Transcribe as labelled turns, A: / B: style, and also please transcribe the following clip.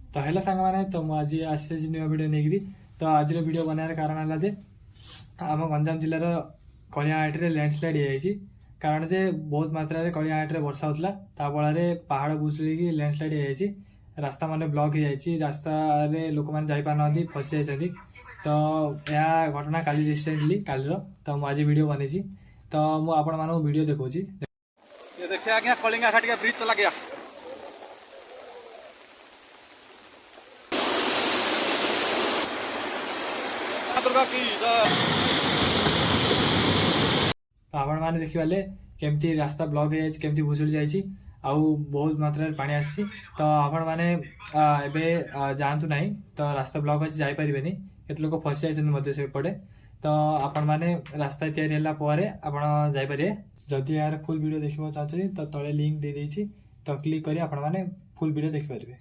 A: तो है सांग मैंने तो मुझे आसी नुआ भिड नहीं तो आज वीडियो बनार कारण है जे आम गंजाम जिलार कलियाहाटी लैंडस्लाइड हो कारण जे बहुत मात्रा रे कलियाहाटी वर्षा होता फल पहाड़ भुशुड़ी लैंडस्लाइड हो रास्ता माने ब्लॉक हो जाए रास्ता रे लोक मैंने जापार फसी जाती तो यह घटना काली रिसेंटली कालीर तो मुझे वीडियो बनी तो मुझे वीडियो देखा
B: देखिए आज्ञा कलिंगा घाटिया ब्रिज चला गया दुर्गा की
A: तो आपण मैंने देखिए केमती रास्ता ब्लॉक हो केमती भुशुड़ी जाइए आउ बहुत मात्रा पानी आसी तो आपण मैंने जातु ना तो रास्ता ब्लॉक अच्छी जापारे केत लोक फसी जाते सेपटे तो आपण मैंने रास्ता या जापारे जदि यार फुल वीडियो देखा चाहते तो तले लिंक दे देछि तो क्लिक करी आपण मैंने फुल वीडियो देखिपारे।